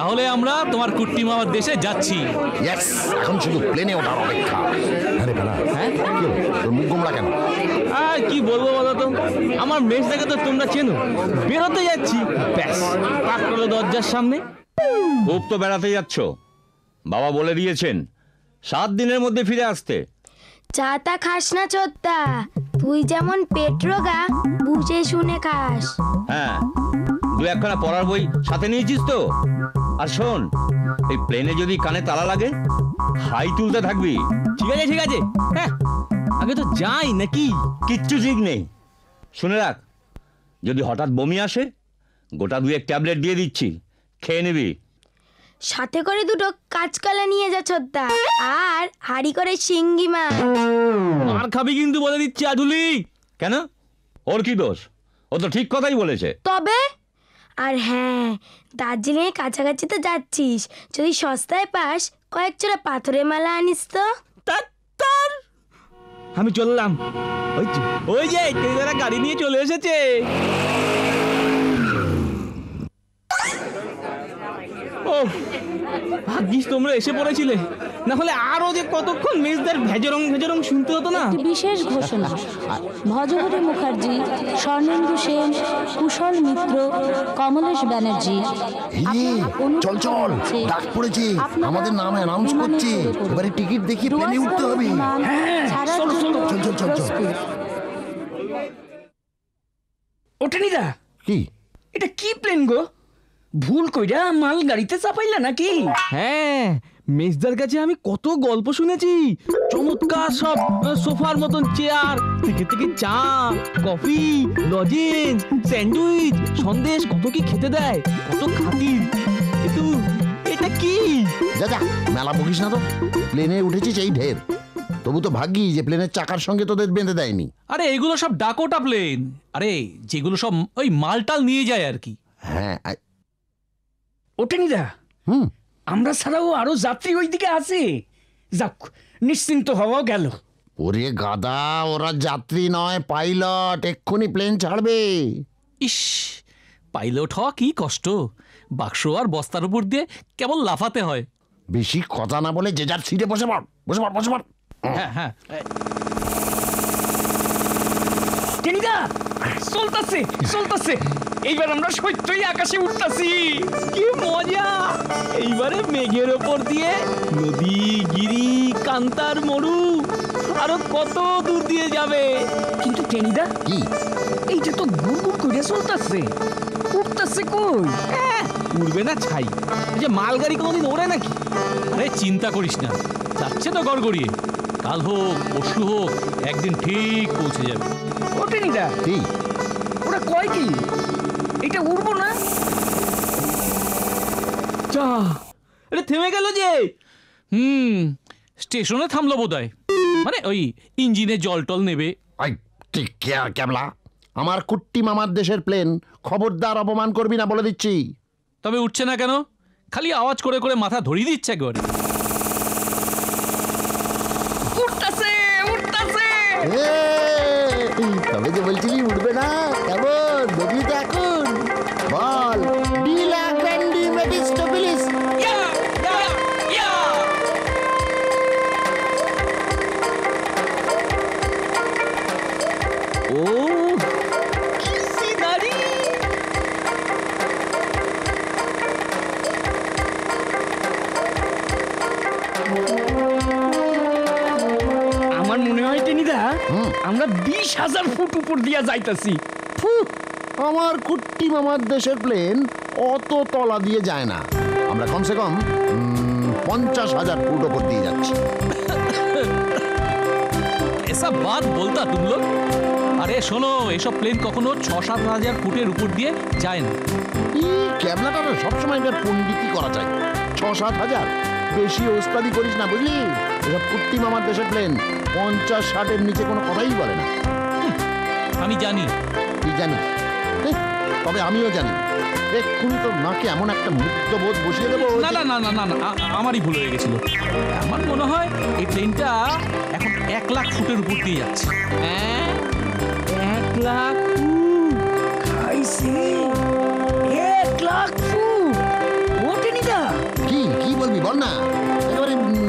তাহলে আমরা তোমার কুট্টি মামার দেশে যাচ্ছি। ইয়েস, এখন শুধু প্লেনে ওঠার অপেক্ষা। আরে বাবা, হ্যাঁ তোর মুখ গোমড়া কেন? আর কি বলবো বলো তো, আমার মেজদাকে তো তোমরা চেনো, বেরোতে যাচ্ছি, ব্যাস পাক করলো দরজার সামনে। খুব তো বেড়াতে যাচ্ছ, বাবা বলে দিয়েছেন 7 দিনের মধ্যে ফিরে আসতে। চাটা খাস না চোদ্দা, তুই যেমন পেট্রোগা, বুঝে শুনে খাস। হ্যাঁ, 2-1খানা পড়ার বই সাথে নিয়েছিস তো? আর শোন, এই প্লেনে যদি কানে তালা লাগে, হাই তুলতে থাকবি। ঠিক আছে ঠিক আছে, হ্যাঁ আগে তো যাই নাকি। কিচ্ছু ঠিক নেই, শুনে রাখ, যদি হঠাৎ বমি আসে, গোটা 2-1 ট্যাবলেট দিয়ে দিচ্ছি, খেয়ে নিবি। সাথে করে দুটো কাঁচকলা নিয়ে যা চোদ্দা, আর হাড়ি করে শিঙ্গি মাছ। আর খাবি কিন্তু বলে দিচ্ছি আদুলি। কেন, ওর কি দোষ? ও তো ঠিক কথাই বলেছে। তবে আর হ্যাঁ, দার্জিলিং এর কাছাকাছি তো যাচ্ছিস, যদি সস্তায় পাস কয়েক জোড়া পাথরের মালা আনিস তো। তার আমি চললাম। ওই যে টেনিদারা গাড়ি নিয়ে চলে এসেছে। ও ভাগ্যিস তোমরা এসে পড়েছিলে, না হলে আরো যে কতক্ষণ মেজদার ভেজরং ভেজরং শুনতে হতো না। বিশেষ ঘোষণা, ভজহরি মুখার্জি, স্বর্ণেন্দু সেন, কুশল মিত্র, কমলেশ ব্যানার্জি। চল চল, ডাক পড়েছে, আমাদের নাম অ্যানাউন্স করছে, এবারে টিকিট দেখি প্লেনে উঠতে হবে। চল চল চল চল। ওঠেনিদা, কি এটা কি প্লেন গো? ভুল কইরা মাল গাড়িতে চাপাইলা নাকি? হ্যাঁ, মেজদার কাছে আমি কত গল্প শুনেছি, চমৎকার সব সোফার মতন চেয়ার, থেকে থেকে চা, কফি, লজেন্স, স্যান্ডউইচ, সন্দেশ, কত কি খেতে দেয়, কত খাতির। কিন্তু এটা কি? যা যা, মেলা বকিস না তো, প্লেনে উঠেছিস এই ঢের, তবু তো ভাগ্যি যে প্লেনের চাকার সঙ্গে তোদের বেঁধে দেয়নি। আরে এগুলো সব ডাকোটা প্লেন, আরে যেগুলো সব ওই মালটাল নিয়ে যায় আর কি। হ্যাঁ ওঠেনিদা, আমরা ছাড়াও আরো যাত্রী ওইদিকে আছে। যাক, নিশ্চিন্ত হওয়া গেল। ওরে গাদা, ওরা যাত্রী নয়, পাইলট, এক্ষুনি প্লেন ছাড়বে। ইস, পাইলট হওয়া কি কষ্ট, বাক্স আর বস্তার উপর দিয়ে কেবল লাফাতে হয়। বেশি কথা না বলে যে যার সিটে বসে পড়, বসে পড়, বসে পড়। হ্যাঁ হ্যাঁ, টেনিদা, চলতাছে চলতাছে, এইবার আমরা সত্যই আকাশে উঠতাছি। কি মজা! এইবারে মেঘের ওপর দিয়ে নদী, গিরি, কান্তার মরু, আরো কত দূর দিয়ে যাবে। কিন্তু টেনিদা, কি এইটা তো গুড়গুড় করে চলতাছে, উঠতাছে কই? উড়বে না ছাই, এই যে মালগাড়ি কোনোদিন ওড়ে নাকি? আরে চিন্তা করিস না, যাচ্ছে তো গড়গড়িয়ে, কাল হোক পরশু হোক একদিন ঠিক পৌঁছে যাবে। ও টেনিদা, কি ওরা কয় কি এটা উড়বো না? যা, এটা থেমে গেল যে। স্টেশনে থামলো বোধহয়, মানে ওই ইঞ্জিনে জল টল নেবে। ঠিক ক্যাবলা, আমার কুট্টি মামার দেশের প্লেন, খবরদার অপমান করবি না বলে দিচ্ছি। তবে উঠছে না কেন? খালি আওয়াজ করে করে মাথা ধরিয়ে দিচ্ছে একবারে। উঠতাছে উঠতাছে। তবে যে বলছিলি উঠবে না, কেমন দেখলি তো এখন? বল, ডিলা গ্র্যান্ডি মেডিস্টোবিলিস। ও কি সিনারি! আমার মনে হয় টেনিদা, আমরা 20,000 ফুট উপর দিয়া যাইতাছি। আমার কুট্টি মামার দেশের প্লেন অত তলা দিয়ে যায় না, আমরা কমসে কম 50,000 ফুট ওপর দিয়ে যাচ্ছি। এসব বাত বলতা তুমি লোক। আরে শোনো, এসব প্লেন কখনো 6-7 হাজার ফুটের উপর দিয়ে যায় না। ক্যাবলাটা সবসময় এবার পণ্ডিতি করা চাই। 6-7 হাজার, বেশি ওস্তাদি করিস না বুঝলি? এসব কুট্টি মামার দেশের প্লেন 50-60-এর নিচে কোনো কথাই বলে না। আমি জানি। কি জানিস? তবে আমিও জানি, এক্ষুনি তোর নাকে এমন একটা মুক্তবোধ বসিয়ে দেবো। না না না না না না, আমারই ভুল হয়ে গেছিল। আমার মনে হয় এই প্লেনটা এখন 1 লাখ ফুটের উপর দিয়ে যাচ্ছে। 1 লাখ খাইছে 1 লাখ ফুট! ও টেনিদা,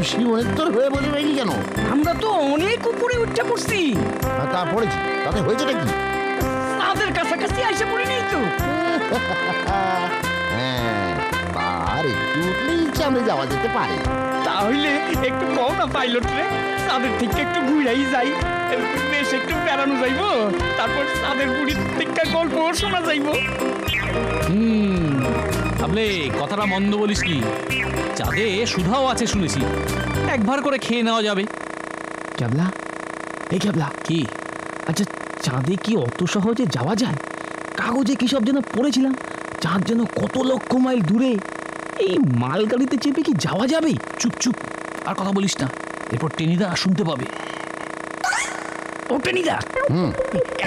শিবনের তোর হয়ে বলে রইলি কেন? আমরা তো অনেক উপরে উঠে পড়ছি, তা পড়েছি, তাতে হয়েছেটা কি? তাদের কাছাকাছি এসে পড়ি নেই তো। হ্যাঁ, আর একটু উঠলেই চাঁদে যাওয়া যেতে পারে। তাহলে একটু কও না পাইলট রে, তাদের থেকে একটু ঘুরাই যাই, বেশ একটু বেড়ানো যাইবো, তারপর তাদের বুড়ির থেকে গল্প শোনা যাইবো। ভাবলে কথাটা মন্দ বলিসনি, চাঁদে সুধাও আছে শুনেছি, একবার করে খেয়ে নেওয়া যাবে। ক্যাবলা, এই ক্যাবলা, কি? আচ্ছা, চাঁদে কি অত সহজে যাওয়া যায়? কাগজে কি সব যেন পড়েছিলাম, চাঁদ যেন কত লক্ষ মাইল দূরে। এই মালগাড়িতে চেপে কি যাওয়া যাবে? চুপ চুপ, আর কথা বলিস না, এরপর টেনিদা শুনতে পাবে। ও টেনিদা,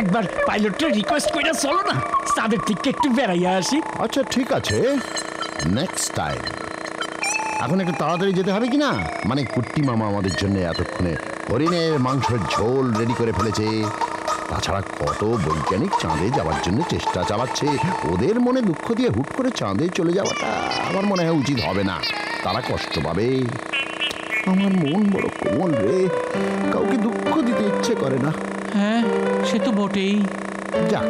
একবার পাইলটকে রিকোয়েস্ট করে চলো না, তাদের থেকে একটু বেড়াইয়া আসি। আচ্ছা ঠিক আছে, নেক্সট টাইম। এখন একটু তাড়াতাড়ি যেতে হবে কি না? মানে কুট্টি মামা আমাদের জন্য এতক্ষণে হরিণের মাংসের ঝোল রেডি করে ফেলেছে। তাছাড়া কত বৈজ্ঞানিক চাঁদে যাওয়ার জন্য চেষ্টা চালাচ্ছে। ওদের মনে দুঃখ দিয়ে হুট করে চাঁদে চলে যাওয়াটা আমার মনে হয় উচিত হবে না, তারা কষ্ট পাবে। আমার মন বড় কোমল রে, কাউকে দুঃখ দিতে ইচ্ছে করে না। হ্যাঁ, সে তো বটেই। যাক,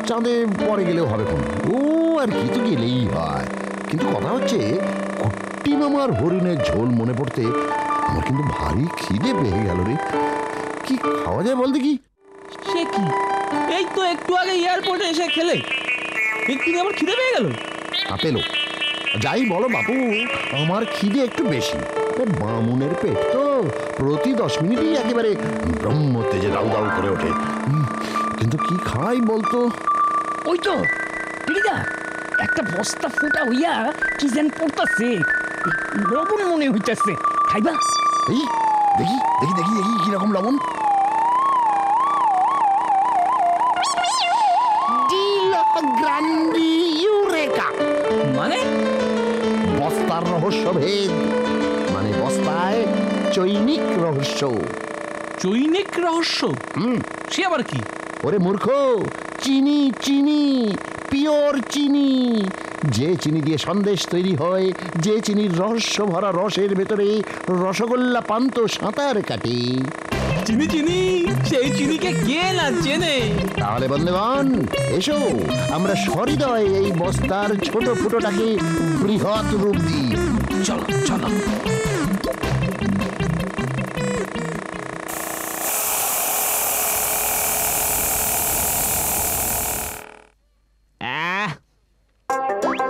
চাঁদে পরে গেলেও হবে কোন, ও আর কি, তো গেলেই হয়। কিন্তু কথা হচ্ছে, কুট্টি মামার হরিণের ঝোল মনে পড়তে আমার কিন্তু ভারী খিদে পেয়ে গেল রে। কি খাওয়া যায় বলতে কি? সে কি, এই তো একটু আগে এয়ারপোর্টে এসে খেলে, একটু আমার খিদে পেয়ে গেল। পেল, যাই বলো বাপু, আমার খিদে একটু বেশি। বামুনের পেট তো প্রতি 10 মিনিটই একেবারে ব্রহ্ম তেজে দাউ দাউ করে ওঠে। কিন্তু কি খাই বলতো? ওই তো টেনিদা, একটা বস্তা ফুটা হইয়া কি যেন পড়তাছে, লবণ মনে হইতাছে, খাইবা? এই দেখি দেখি দেখি দেখি কিরকম লবণ। গ্রান্ডি ইউরেকা, মানে বস্তার রহস্য ভেদ, মানে বস্তায় চৈনিক রহস্য। চৈনিক রহস্য? সে আবার কি? ওরে মূর্খ, চিনি চিনি, পিওর চিনি। যে চিনি দিয়ে সন্দেশ তৈরি হয়, যে চিনির রহস্য ভরা রসের ভেতরে রসগোল্লা পান্ত সাঁতার কাটে। চিনি চিনি, সেই চিনিকে কে না চেনে? তাহলে বন্ধুগণ, এসো আমরা সহৃদয় এই বস্তার ছোট ফুটোটাকে বৃহৎ রূপ দিই। চলো চলো।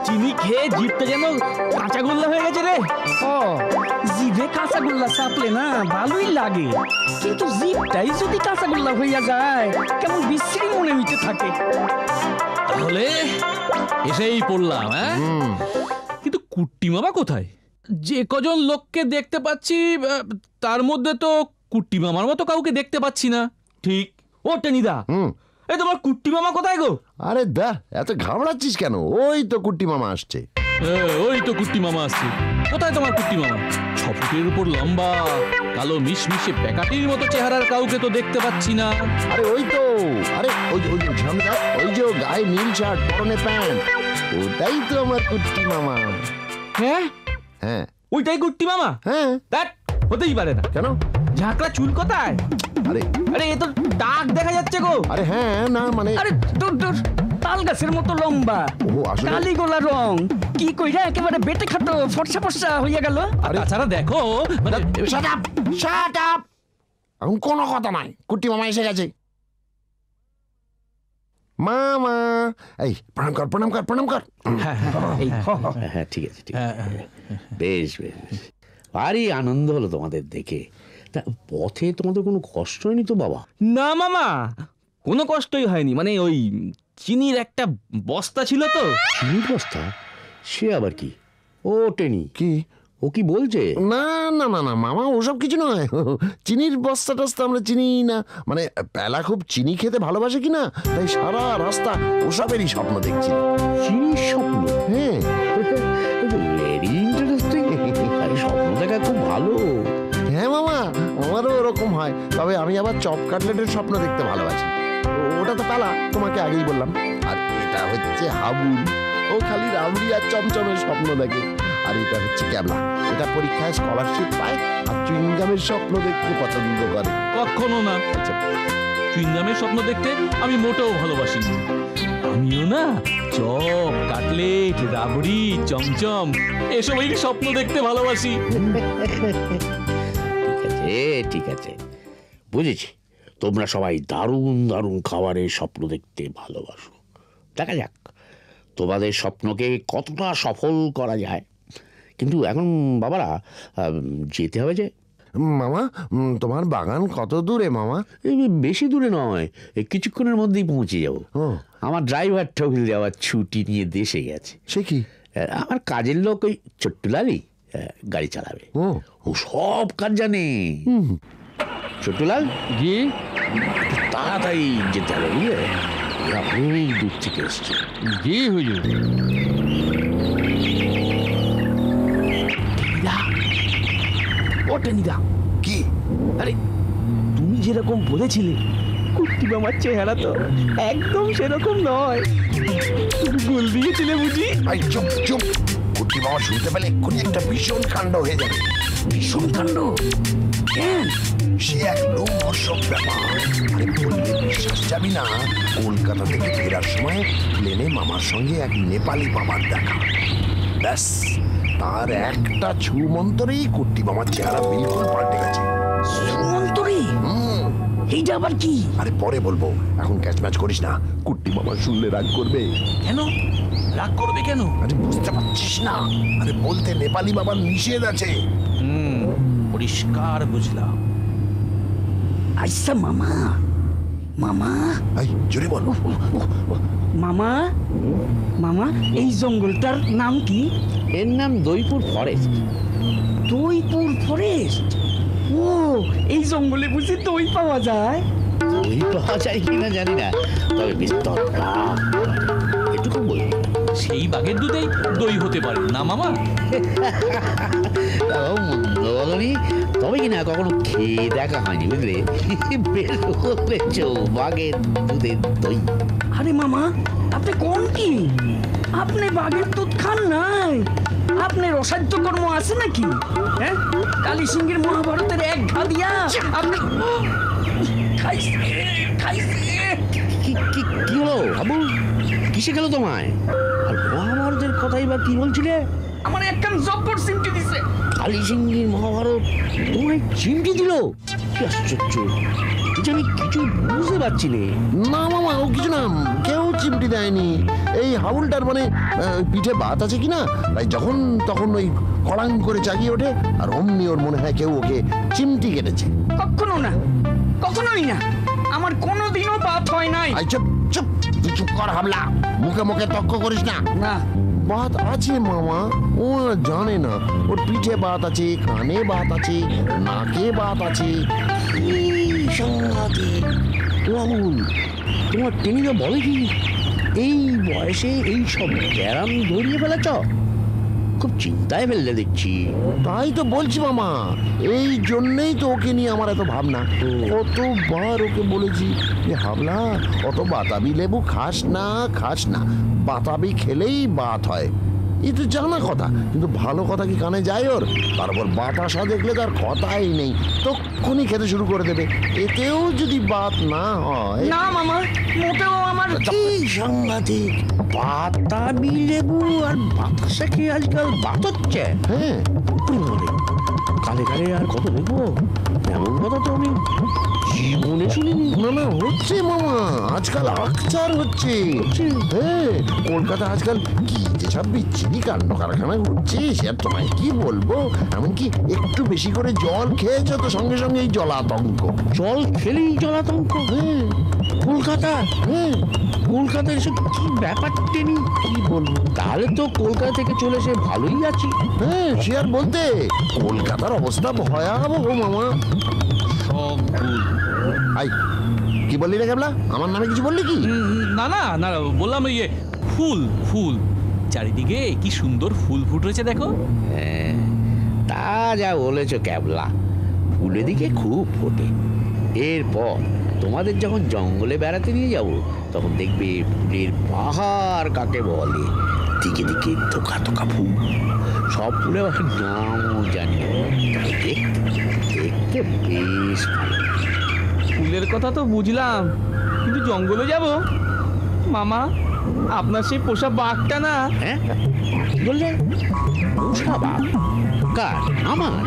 চিনি খেয়ে জিভটা যেন কাঁচাগোল্লা হয়ে গেছে রে। ও, জিভে কাঁচাগোল্লা চাপলে না ভালোই লাগে, কিন্তু জিভটাই যদি কাঁচাগোল্লা হইয়া যায় কেমন বিশ্রী মনে হইতে থাকে। তাহলে এসেই পড়লাম। হ্যাঁ, কিন্তু কুট্টি মামা কোথায়? যে কজন লোককে দেখতে পাচ্ছি তার মধ্যে তো কুট্টি মামার মতো কাউকে দেখতে পাচ্ছি না। ঠিক। ও টেনিদা, এই তোমার কুট্টি মামা কোথায় গো? আরে দা, এত ঘাবড়াচ্ছিস কেন? ওই তো কুট্টি মামা আসছে। ওই তো কুট্টি মামা আসছে। কোথায় তোমার কুট্টি মামা? 6 ফুটের উপর লম্বা, কালো মিশমিশে প্যাকাটির মতো চেহারার কাউকে তো দেখতে পাচ্ছি না। আরে ওই তো, আরে ওই ওই ঝামদা, ওই যে গায়ে নীল শার্ট, পরনে প্যান্ট, ওটাই তো আমার কুট্টি মামা। হ্যাঁ হ্যাঁ ওইটাই কুট্টি মামা? হ্যাঁ। দ্যাট হতেই পারে না। কেন? ঝাঁকড়া চুল কোথায়? আরে আরে এ তো টাক দেখা যাচ্ছে গো। আরে হ্যাঁ, না মানে আরে দূর দূর, তাল গাছের মতো লম্বা, ও আসলে কালি গোলা রং, কি কইরা একেবারে বেটে খাটো ফর্সা ফর্সা হইয়া গেল। আর তাছাড়া দেখো মানে শাট আপ, শাট আপ, এখন কোনো কথা নাই, কুট্টি মামা এসে গেছে। মামা, এই প্রণাম কর, প্রণাম কর, প্রণাম কর। হ্যাঁ ঠিক আছে ঠিক আছে, বেশ বেশ বেশ। ভারী আনন্দ হলো তোমাদের দেখে। তা পথে তোমাদের কোনো কষ্ট হয়নি তো বাবা? না মামা, কোনো কষ্টই হয়নি। মানে ওই চিনির একটা বস্তা ছিল তো। চিনির বস্তা? সে আবার কি? ও টেনি, কি? ও কি বলছে? না না না না মামা, ওসব কিছু নয়। চিনির বস্তা টস্তা আমরা চিনি না। মানে পেলা খুব চিনি খেতে ভালোবাসে কিনা, তাই সারা রাস্তা ওসবেরই স্বপ্ন দেখছি। চিনির স্বপ্ন? হ্যাঁ, ভেরি ইন্টারেস্টিং। স্বপ্ন দেখা খুব ভালো। হ্যাঁ মামা, আমারও ওরকম হয়। তবে আমি আবার চপ কাটলেটের স্বপ্ন দেখতে ভালোবাসি। ওটা তো পেলা, তোমাকে আগেই বললাম। আর এটা হচ্ছে হাবুল, ও খালি রাবড়ি আর চমচমের স্বপ্ন দেখে। আর এটা হচ্ছে ক্যাবলা। এটা পরীক্ষায় স্কলারশিপ পায় আর চুইংগামের স্বপ্ন দেখতে পছন্দ করে। কখনো না, আচ্ছা, চুইংগামের স্বপ্ন দেখতে আমি মোটেও ভালোবাসি না। আমিও না চপ, কাটলেট, রাবড়ি, চমচম এসবই স্বপ্ন দেখতে ভালোবাসি। ঠিক আছে, বুঝেছি। তোমরা সবাই দারুণ দারুণ খাবারের স্বপ্ন দেখতে ভালোবাসো। দেখা যাক তোমাদের স্বপ্নকে কতটা সফল করা যায়। কিন্তু এখন বাবারা যেতে হবে যে। মামা, তোমার বাগান কত দূরে মামা? এই বেশি দূরে নয়, এই কিছুক্ষণের মধ্যেই পৌঁছে যাব। আমার ড্রাইভার ঠকিল যাওয়ার ছুটি নিয়ে দেশে গেছে। সে কি? আমার কাজের লোক ওই ছোট্টুলালই গাড়ি চালাবে। ও সব কাজ জানে। ছোট্টুলাল, জি, তাড়াতাড়ি যেতে হবে, বুঝলে? এরা অনেক দূর থেকে এসছে। জি হুজুর। ও টেনিদা, কি? আরে তুমি যেরকম বলেছিলে কুট্টি মামার চেহারা তো একদম সেরকম নয়। তুমি গোল দিয়েছিলে বুঝি? ভাই চুপ চুপ, কুট্টি বাবা শুনতে পেলে এক্ষুনি একটা ভীষণ কাণ্ড হয়ে যাবে। ভীষণ কাণ্ড? কেন? সে এক লোমহর্ষক ব্যাপার। আরে বললে বিশ্বাস যাবি না, কলকাতা থেকে ফেরার সময় প্লেনে মামার সঙ্গে এক নেপালি মামার দেখা। ব্যাস, তার একটা ছু মন্তরেই কুট্টি মামার চেহারা বিলকুল পাল্টে গেছে। সুমন্তরী? এইটা আবার কি? আরে পরে বলবো, এখন ক্যাচ ম্যাচ করিস না। কুট্টি মামা শুনলে রাগ করবে। কেন রাগ করবে কেন? আরে বুঝতে পারছিস না? আরে বলতে নেপালি বাবার নিষেধ আছে। পরিষ্কার বুঝলাম। আচ্ছা মামা, মামা, এই জোরে বল। মামা, মামা, এই জঙ্গলটার নাম কি? এর নাম দইপুর ফরেস্ট। দইপুর ফরেস্ট? ও, এই জঙ্গলে বুঝি দই পাওয়া যায়? দই পাওয়া যায় কিনা জানি না, তবে বিস্তর লাভ এটুকু বলবো। সেই বাঘের দুধেই দই হতে পারে না মামা? মন্দ বলনি, তবে কিনা কখনো খেয়ে দেখা হয়নি, বুঝলে? বের করেছ বাঘের দুধের দই। আরে মামা, আপনি কোন কি? আপনি বাঘের দুধ খান নাই? আপনার অসাধ্য কর্ম আছে নাকি? হ্যাঁ, কালী সিংহের মহাভারতের এক ঘা দিয়া আপনি খাইছে খাইছে। কি হলো বাবু? কিসে গেল তোমায়? আর মহাভারতের কথাই বা কি বলছিলে? আমার একখান জব্বর সিমটি দিছে। কালী সিংহের মহাভারত তোমায় চিমটি দিল? কি আশ্চর্য! এটা আমি কিছু বুঝতে পারছি না। না মামা, ও কিছু না, কেউ চিমটি দেয়নি। এই হাউলটার মানে পিঠে বাত আছে কিনা, তাই যখন তখন ওই কড়াং করে জাগিয়ে ওঠে, আর অমনি ওর মনে হয় কেউ ওকে চিমটি কেটেছে। কখনো না, কখনোই না, আমার কোনোদিনও বাত হয় নাই। আই চুপ চুপ, তুই চুপ কর হাবলা, মুখে মুখে তর্ক করিস না। না, বাত আছে মামা, ও জানে না। ওর পিঠে বাত আছে, কানে বাত আছে, নাকে বাত আছে। রাহুল, তোমার টেনিদা বলে কি এই বয়সে এই সব ব্যারাম ধরিয়ে ফেলেছ? খুব চিন্তায় ফেললে দেখছি। তাই তো বলছি মামা, এই জন্যেই তো ওকে নিয়ে আমার এত ভাবনা। কতবার ওকে বলেছি যে হাবলা, অত বাতাবি লেবু খাস না, খাস না, বাতাবি খেলেই বাত হয়। এই তো জানা কথা, কিন্তু ভালো কথা কি কানে যায় ওর? তারপর বাতাসা দেখলে তার কথাই নেই, তক্ষুনি খেতে শুরু করে দেবে। এতেও যদি বাত না হয়। না মামা, মোটেও আমার কি সাংঘাতিক! বাতাবি লেবু আর বাতাসা খেয়ে আজকাল বাত হচ্ছে। হ্যাঁ, কালে কালে আর কত দেখবো? এমন কথা তো আমি জীবনে শুনিনি। না না, হচ্ছে মামা, আজকাল আকচার হচ্ছে। হ্যাঁ, কলকাতা আজকাল কি যেসব বিচ্ছিরি কাণ্ড কারখানা ঘুরছে, সে আর তোমায় কি বলবো। এমনকি একটু বেশি করে জল খেয়েছো তো সঙ্গে সঙ্গে এই জলাতঙ্ক। জল খেলেই জলাতঙ্ক? হ্যাঁ কলকাতা? হ্যাঁ, কলকাতার এসব কি ব্যাপার টেনি? কি বলবো? তাহলে তো কলকাতা থেকে চলে এসে ভালোই আছি। হ্যাঁ, সে আর বলতে, কলকাতার অবস্থা ভয়াবহ মামা। সব ভুল। আই, কি বললি রে কেবলা? আমার নামে কিছু বললি কি? না না না, বললাম ইয়ে ফুল ফুল, চারিদিকে কি সুন্দর ফুল ফুটেছে দেখো। হ্যাঁ, তা যা বলেছ ক্যাবলা, ফুলের দিকে খুব ফোটে। এরপর তোমাদের যখন জঙ্গলে বেড়াতে নিয়ে যাব, তখন দেখবে ফুলের পাহাড় কাকে বলে। দিকে দিকে থোকা থোকা ফুল, সব ফুলের নামও জানি না। দেখতে দেখতে বেশ ভালো। ফুলের কথা তো বুঝলাম, কিন্তু জঙ্গলে যাব মামা, আপনার সেই পোষা বাঘটা না। হ্যাঁ কি বললে? পোষা বাঘ? কার? আমার?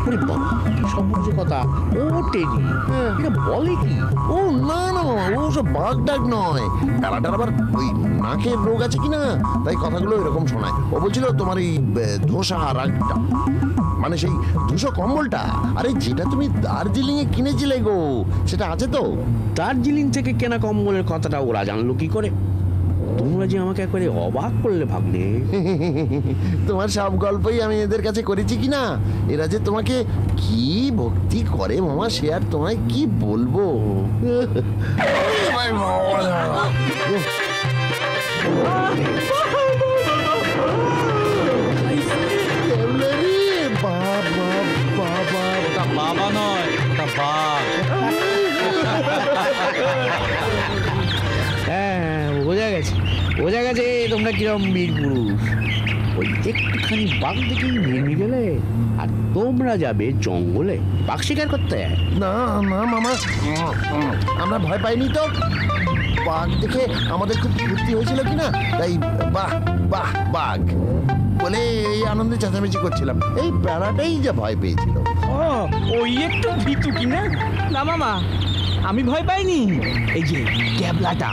ওরে বাবা, সব বুঝে কথা। ও টেনি, এটা বলে কি? ও না না, ও সব বাঘ ডাক নয়। বেলাটার আবার ওই নাকের রোগ আছে কিনা, তাই কথাগুলো এরকম শোনায়। ও বলছিল তোমার এই ধোসা রাগটা, মানে সেই ধূসর কম্বলটা, আরে যেটা তুমি দার্জিলিং এ কিনেছিলে গো, সেটা আছে তো? দার্জিলিং থেকে কেনা কম্বলের কথাটা ওরা জানলো কি করে? তোমরা যে আমাকে একবারে অবাক করলে ভাবলে। তোমার সব গল্পই আমি এদের কাছে করেছি কিনা, এরা যে তোমাকে কি ভক্তি করে মামা, সে আর তোমায় কি বলবো। ওটা বাবা নয়, ওটা বাঘ। হ্যাঁ, বোঝা গেছে তোমরা কিরম বীর পুরুষ। ওই একটুখানি বাঘ দেখেই ভেঙে গেলে, আর তোমরা যাবে জঙ্গলে বাঘ শিকার করতে। না না মামা, আমরা ভয় পাইনি তো। বাঘ দেখে আমাদের খুব ফুর্তি হয়েছিল কিনা, তাই বাহ বাহ বাঘ বলে এই আনন্দে চেঁচামেচি করছিলাম। এই বেড়াটাই যা ভয় পেয়েছিল। ও ওই একটু ভীতু কিনা? না মামা, আমি ভয় পাইনি। এই যে ক্যাবলাটা,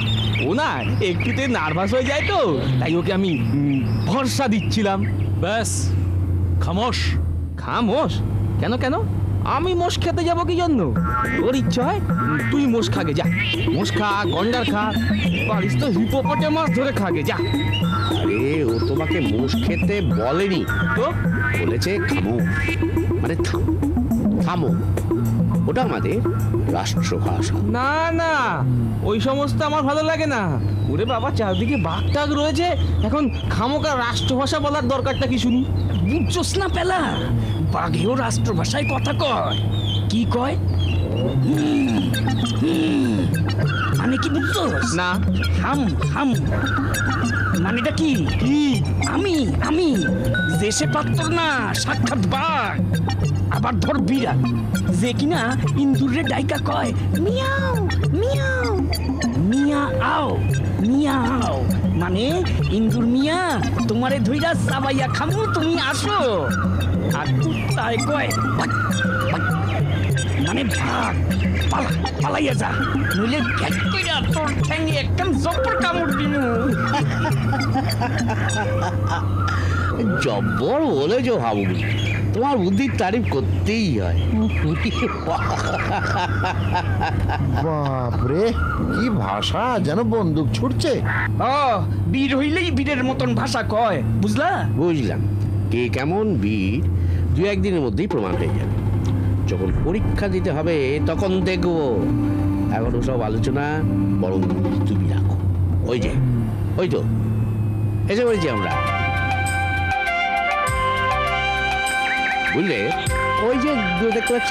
ও না একটুতে নার্ভাস হয়ে যায় তো, তাই ওকে আমি ভরসা দিচ্ছিলাম। ব্যাস, খামোশ। খামোশ? কেন কেন? আমি মোষ খেতে যাবো কি জন্য? তোর ইচ্ছা হয় তুই মোষ খাগে, যা। মোষ খা, গন্ডার খা, পারিস তো হিপোপটেমাস ধরে খাগে, যা। আরে ও তোমাকে মোষ খেতে বলেনি তো বলেছে খামোশ, মানে থামো থামো। ওটা আমাদের রাষ্ট্রভাষা। না না, ওই সমস্ত আমার ভালো লাগে না। ওরে বাবা, চারদিকে বাঘ টাঘ রয়েছে, এখন খামোকা রাষ্ট্রভাষা বলার দরকারটা কি শুনি? বুঝছস না পেলা, বাঘেও রাষ্ট্রভাষায় কথা কয়। কি কয়? মানে কি বুঝছস? না। হাম হাম মানেটা কি? কি? আমি দেশে পাত্র না, সাক্ষাৎ বাঘ। আবার ধর বিড়াল, যে কিনা ইন্দুরে ডাইকা কয় মিয়াও মিয়াও, মিয়া আও মিয়া আও, মানে ইন্দুর মিয়া তোমারে ধইরা চাবাইয়া খামু, তুমি আসো। আর কুত্তায় কয় বাক, বাক, মানে ভাগ, পালা পালাইয়া যা, নইলে গ্যাট কইরা তোর ঠ্যাঙে একদম জব্বর কামড় দিমু। জব্বর বলেছো হাবুল, তোমার বুদ্ধির তারিফ করতেই হয়। বাপরে, কি ভাষা, যেন বন্দুক ছুটছে। ও বীর হইলেই বীরের মতন ভাষা কয়, বুঝলা? বুঝলাম কে কেমন বীর দু একদিনের মধ্যেই প্রমাণ হয়ে যাবে। যখন পরীক্ষা দিতে হবে তখন দেখবো। এখন সব আলোচনা বরং তুমি রাখো। ওই যে, ওই তো এসে বলছি আমরা, বুঝলে? ওই যে দেখতে পাচ্ছ,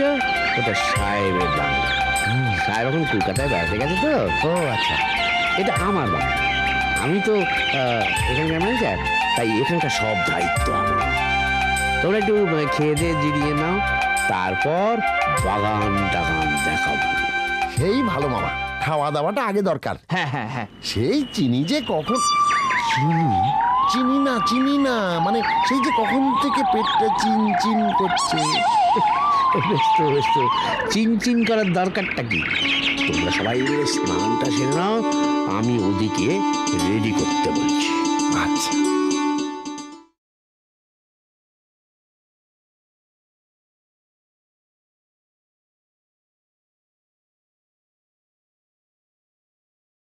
ওটা সাহেবের বাংলা। সাহেব এখন কলকাতায় বেড়াতে গেছে তো। ও আচ্ছা, এটা আমার বাংলা। আমি তো এখানকার ম্যানেজার, তাই এখানকার সব দায়িত্ব আমার। তোমরা একটু খেয়ে দিয়ে জিরিয়ে নাও, তারপর বাগান টাগান দেখাবো। সেই ভালো মামা, খাওয়া দাওয়াটা আগে দরকার। হ্যাঁ হ্যাঁ হ্যাঁ। সেই চিনি যে কখন, চিনি না মানে সেই যে কখন থেকে পেটটা চিন চিন করছে। বেশ তো, চিন করার দরকারটা কি? তোমরা সবাই স্নানটা সেরে নাও, আমি ওদিকে রেডি করতে বলছি। আচ্ছা।